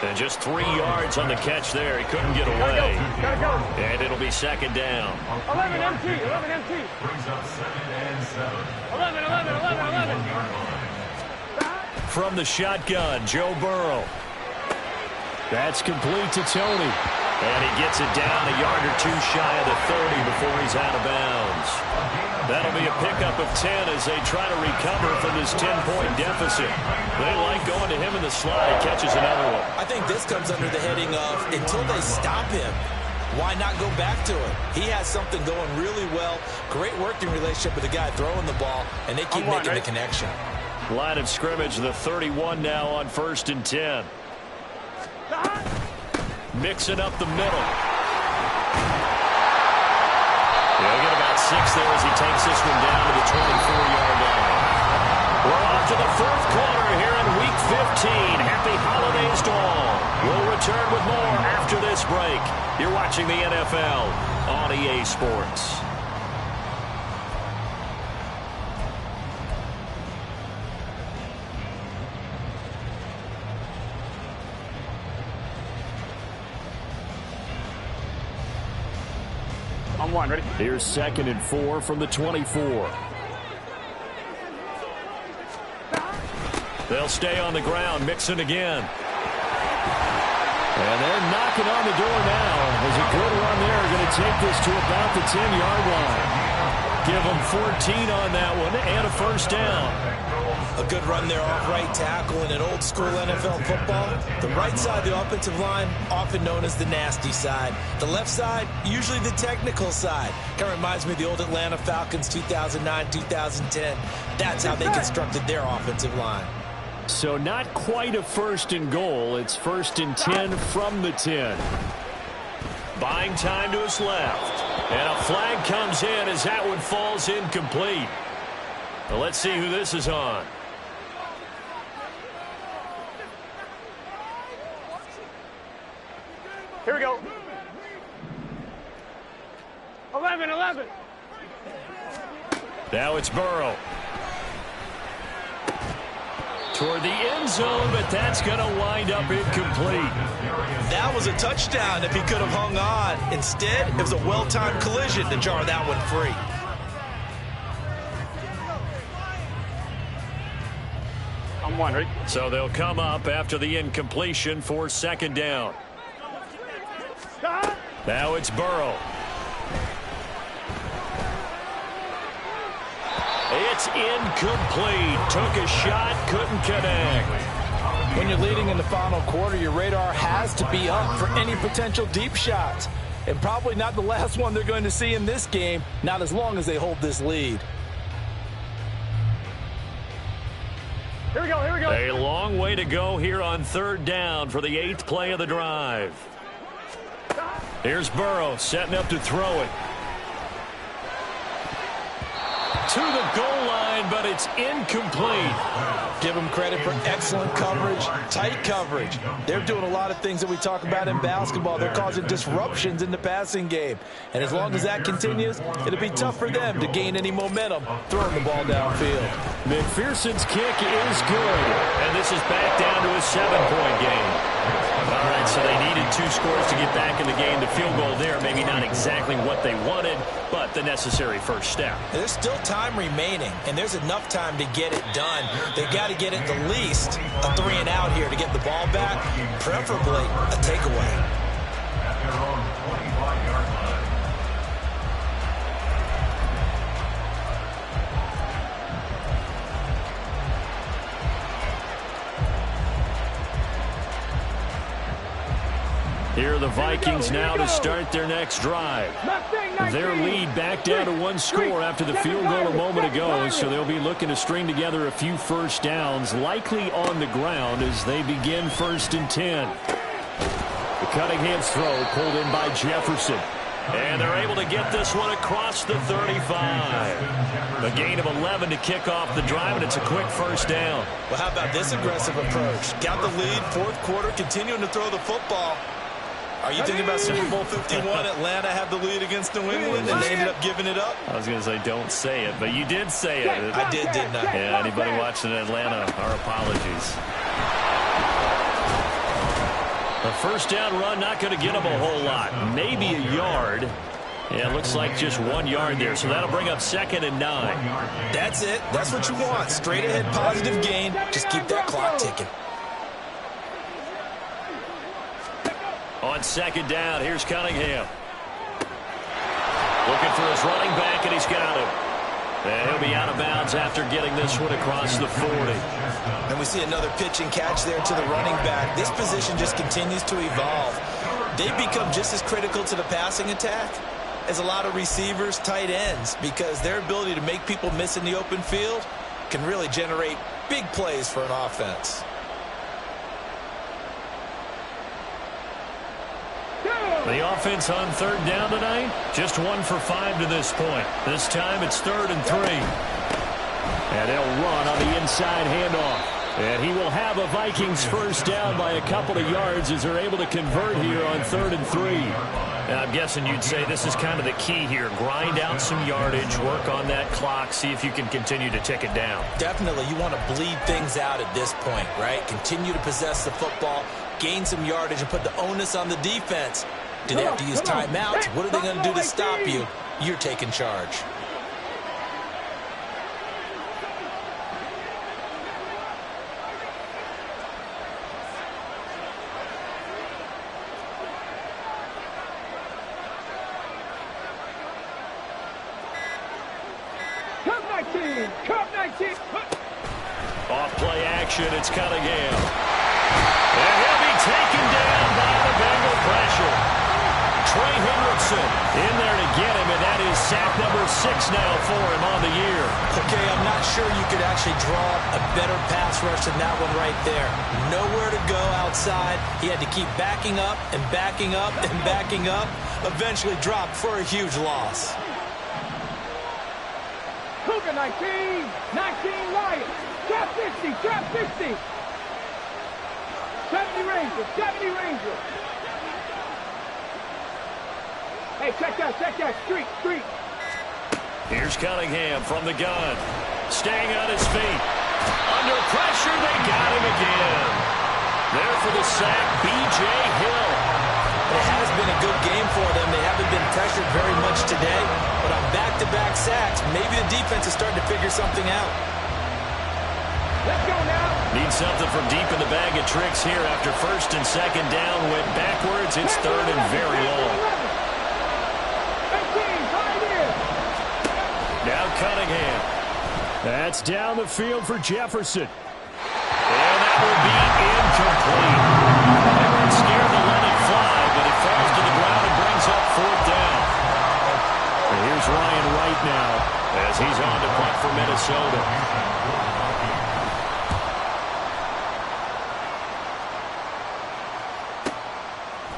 S2: And just 3 yards on the catch there. He couldn't get away.
S3: Gotta go.
S2: And it'll be second down.
S3: 11 MT. 11 MT.
S5: Brings up 2nd and 7.
S3: 11. 11.
S2: From the shotgun, Joe Burrow.
S1: That's complete to Tony.
S2: And he gets it down a yard or two shy of the 30 before he's out of bounds. That'll be a pickup of 10 as they try to recover from this 10-point deficit. They like going to him in the slot. He catches another one.
S6: I think this comes under the heading of until they stop him, why not go back to him? He has something going really well. Great working relationship with the guy throwing the ball, and they keep making the connection.
S2: Line of scrimmage, the 31 now on 1st and 10. Mixing up the middle. He'll get about 6 there as he takes this one down to the 24-yard line. We're off to the 4th quarter here in Week 15. Happy holidays to all. We'll return with more after this break. You're watching the NFL on EA Sports.
S3: On 1, ready?
S1: Here's 2nd and 4 from the 24.
S2: They'll stay on the ground, mixing again.
S1: And they're knocking on the door now. There's a good run there. Going to take this to about the 10-yard line.
S2: Give them 14 on that one and a first down.
S6: A good run there off right tackle in an old-school NFL football. The right side of the offensive line, often known as the nasty side. The left side, usually the technical side. Kind of reminds me of the old Atlanta Falcons 2009, 2010. That's how they constructed their offensive line.
S1: So not quite a 1st and goal. It's 1st and 10 from the 10.
S2: Buying time to his left. And a flag comes in as that one falls incomplete. Well, let's see who this is on.
S3: Here we go. 11.
S2: Now it's Burrow. Toward the end zone, but that's going to wind up incomplete.
S6: That was a touchdown if he could have hung on. Instead, it was a well-timed collision to jar that one free.
S3: On 1, ready?
S2: So they'll come up after the incompletion for 2nd down. Now it's Burrow. It's incomplete. Took a shot, couldn't connect.
S4: When you're leading in the final quarter, your radar has to be up for any potential deep shots. And probably not the last one they're going to see in this game, not as long as they hold this lead.
S3: Here we go.
S2: A long way to go here on 3rd down for the 8th play of the drive. Here's Burrow setting up to throw it. To the goal line, but it's incomplete.
S4: Give them credit for excellent coverage, tight coverage. They're doing a lot of things that we talk about in basketball. They're causing disruptions in the passing game. And as long as that continues, it'll be tough for them to gain any momentum throwing the ball downfield.
S1: McPherson's kick is good.
S2: And this is back down to a 7-point game. All right, so they needed 2 scores to get back in the game. The field goal there, maybe not exactly what they wanted, but the necessary first step.
S6: There's still time remaining, and there's enough time to get it done. They've got to get at the least a 3-and-out here to get the ball back, preferably a takeaway.
S5: At their own 25-yard line.
S1: Here are the Vikings now to start their next drive. Their lead back down to 1 score after the field goal a moment ago, so they'll be looking to string together a few first downs, likely on the ground as they begin 1st and 10. The Cunningham's throw pulled in by Jefferson.
S2: And they're able to get this one across the 35. A gain of 11 to kick off the drive, and it's a quick first down.
S6: Well, how about this aggressive approach? Got the lead, 4th quarter, continuing to throw the football. Are you thinking about Super Bowl 51? Atlanta had the lead against New England, and they ended up giving it up?
S2: I was going to say don't say it, but you did say it.
S6: I did, didn't I?
S2: Yeah, anybody watching Atlanta, our apologies. A first down run, not going to get him a whole lot. Maybe a yard. Yeah, it looks like just 1 yard there. So that'll bring up 2nd and 9.
S6: That's it. That's what you want. Straight ahead positive gain. Just keep that clock ticking.
S2: On 2nd down, here's Cunningham. Looking for his running back, and he's got him. And he'll be out of bounds after getting this one across the 40.
S6: And we see another pitch and catch there to the running back. This position just continues to evolve. They've become just as critical to the passing attack as a lot of receivers, tight ends, because their ability to make people miss in the open field can really generate big plays for an offense.
S2: The offense on 3rd down tonight, just 1 for 5 to this point. This time it's 3rd and 3.
S1: And they'll run on the inside handoff. And he will have a Vikings first down by a couple of yards as they're able to convert here on 3rd and 3.
S2: And I'm guessing you'd say this is kind of the key here. Grind out some yardage, work on that clock, see if you can continue to tick it down.
S6: Definitely, you want to bleed things out at this point, right? Continue to possess the football, gain some yardage, and put the onus on the defense. Do they have to use timeouts? What are they going to do to stop you? You're taking charge.
S3: Cup 19.
S2: Off play action, it's Cunningham. And he'll be taken down by the Bengal pressure. Trey Hendrickson in there to get him, and that is sack number 6 now for him on the year.
S6: Okay, I'm not sure you could actually draw a better pass rush than that one right there. Nowhere to go outside. He had to keep backing up and backing up and backing up. Eventually dropped for a huge loss.
S3: Cougar 19. 19 Lions. Trap 50. Trap 50. 70 Rangers. 70 Rangers. Hey, check that, street.
S2: Here's Cunningham from the gun. Staying on his feet. Under pressure, they got him again. There for the sack, B.J. Hill.
S6: It has been a good game for them. They haven't been pressured very much today, but on back-to-back sacks, maybe the defense is starting to figure something out.
S3: Let's go now.
S2: Need something from deep in the bag of tricks here after 1st and 2nd down. Went backwards. It's 3rd and very long. Now Cunningham.
S1: That's down the field for Jefferson.
S2: And that will be incomplete. They weren't scared to let it fly, but it falls to the ground and brings up 4th down.
S1: And here's Ryan Wright now
S2: as he's on to punt for Minnesota.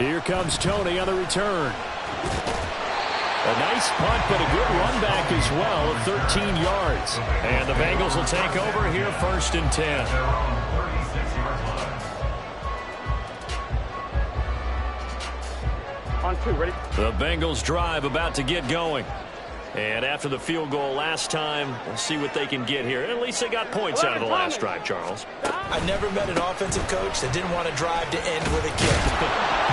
S1: Here comes Tony on the return. A nice punt, but a good run back as well of 13 yards.
S2: And the Bengals will take over here 1st and 10.
S3: On 2, ready?
S2: The Bengals drive about to get going. And after the field goal last time, we'll see what they can get here. At least they got points out of the last drive, Charles.
S6: I never met an offensive coach that didn't want to drive to end with a kick.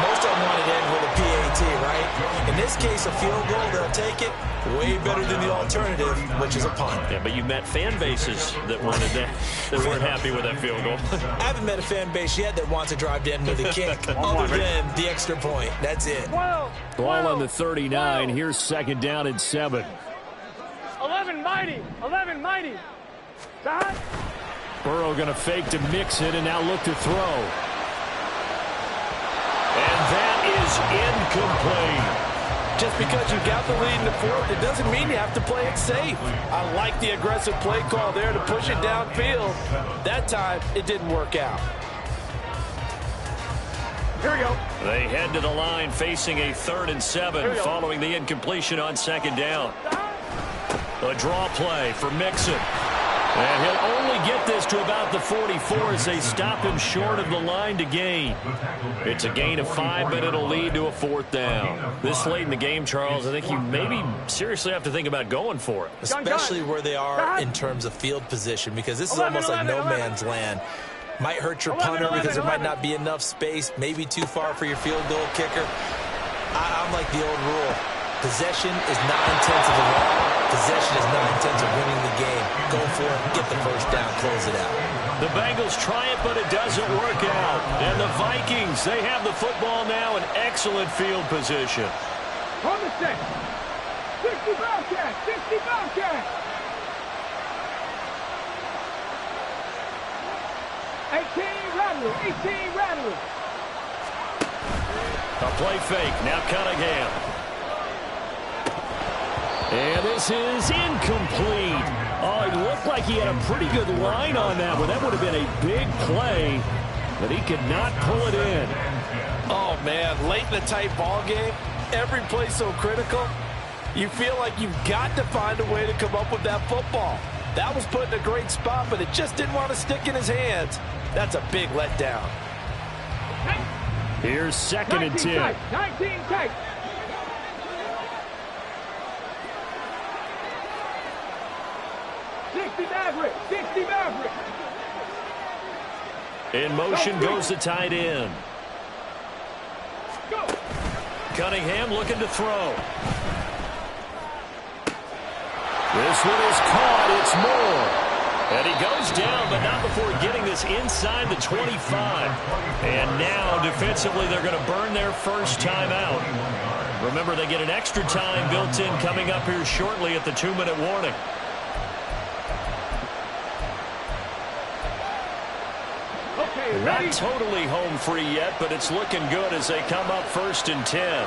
S6: Most of them wanted to end with a PAT, right? In this case, a field goal, they'll take it. Way better than the alternative, which is a punt.
S2: Yeah, but you met fan bases that wanted that weren't happy with that field goal.
S6: I haven't met a fan base yet that wants to drive to end with a kick, other than the extra point. That's it.
S1: Ball on the 39. Here's 2nd down and 7.
S3: 11 mighty. 11 mighty. Side.
S1: Burrow going to fake to mix it and now look to throw.
S2: And that is incomplete.
S4: Just because you got the lead in the 4th, it doesn't mean you have to play it safe. I like the aggressive play call there to push it downfield. That time, it didn't work out.
S3: Here we go.
S2: They head to the line facing a 3rd and 7 following the incompletion on 2nd down. A draw play for Mixon. And he'll only get this to about the 44 as they stop him short of the line to gain. It's a gain of 5, but it'll lead to a 4th down. This late in the game, Charles, I think you maybe seriously have to think about going for it.
S6: Especially where they are in terms of field position, because this is almost like no man's land. Might hurt your punter because there might not be enough space, maybe too far for your field goal kicker. I'm like the old rule. Possession is 9/10 of the law. Possession is 9/10 of winning the game. Go for it, get the first down, close it out.
S2: The Bengals try it, but it doesn't work out. And the Vikings, they have the football now in excellent field position.
S3: On the set. 60 Bobcat, 60 Bobcat. 18 Rattler, 18 Rattler.
S2: A play fake, now Cunningham.
S1: And this is incomplete. Oh, it looked like he had a pretty good line on that one. That would have been a big play, but he could not pull it in.
S4: Oh, man, late in the tight ball game, every play so critical, you feel like you've got to find a way to come up with that football. That was put in a great spot, but it just didn't want to stick in his hands. That's a big letdown.
S1: Here's 2nd and 10.
S3: 19 tight. Maverick, 60 Maverick.
S2: In motion goes the tight end.
S3: Go.
S2: Cunningham looking to throw.
S1: This one is caught. It's Moore.
S2: And he goes down, but not before getting this inside the 25. And now, defensively, they're going to burn their first timeout. Remember, they get an extra time built in coming up here shortly at the 2-minute warning. Not totally home free yet, but it's looking good as they come up 1st and 10.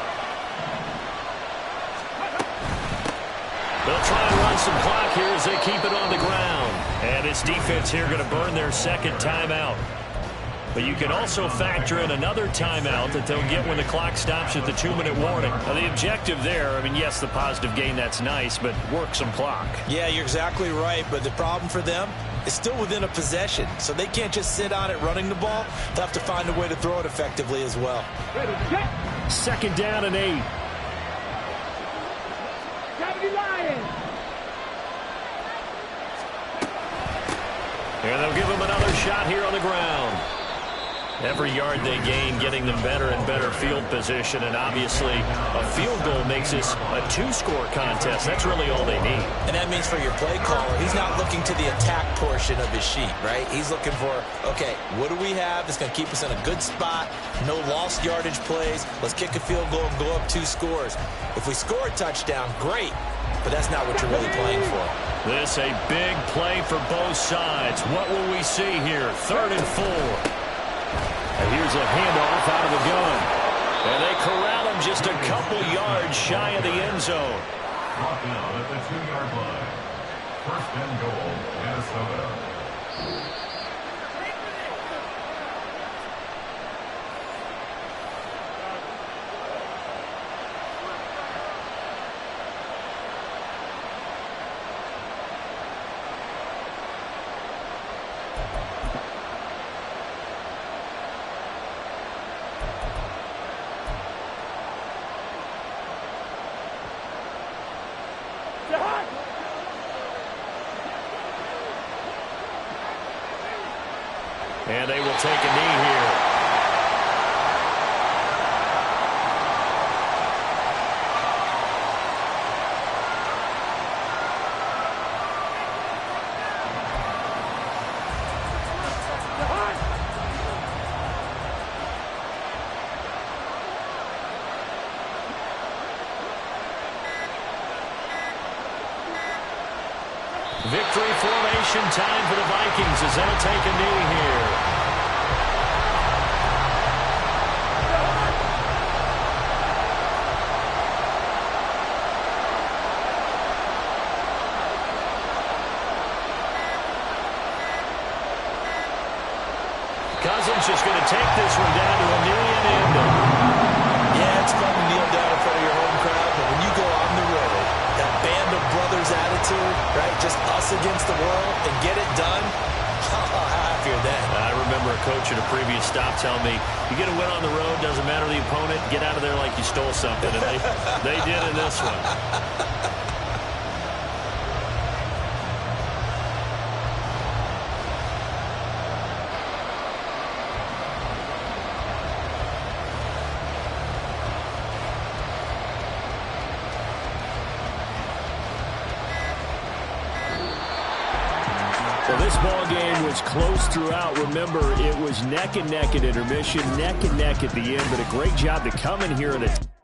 S2: They'll try and run some clock here as they keep it on the ground. And this defense here going to burn their second timeout. But you can also factor in another timeout that they'll get when the clock stops at the 2-minute warning. Now, the objective there, I mean, yes, the positive gain, that's nice, but work some clock.
S6: Yeah, you're exactly right, but the problem for them is still within a possession, so they can't just sit on it running the ball. They'll have to find a way to throw it effectively as well.
S3: Ready, check.
S1: 2nd down and 8.
S3: Cavity Lions.
S2: And they'll give them another shot here on the ground. Every yard they gain getting them better and better field position, and obviously a field goal makes this a 2-score contest. That's really all they need.
S6: And that means for your play caller, he's not looking to the attack portion of his sheet, right? He's looking for, okay, what do we have that's going to keep us in a good spot? No lost yardage plays. Let's kick a field goal and go up 2 scores. If we score a touchdown, great, but that's not what you're really playing for.
S2: This a big play for both sides. What will we see here? 3rd and 4.
S1: And here's a handoff out of the gun.
S2: And they corral him just a couple yards shy of the end zone.
S5: Brought down at the 2-yard line. 1st and goal, Minnesota.
S2: And they will take a knee here. Victory formation time for the Vikings as they'll take a knee here. Cousins just going to take this one down to a million and
S6: yeah, it's fun to kneel down in front of your home crowd, but when you go on the road, that band of brothers attitude, right, just us against the world and get it done, how happier then.
S2: I remember a coach at a previous stop telling me, you get a win on the road, doesn't matter the opponent, get out of there like you stole something, and they did in this one.
S1: Well, this ball game was close throughout. Remember, it was neck and neck at intermission, neck and neck at the end, but a great job to come in here at a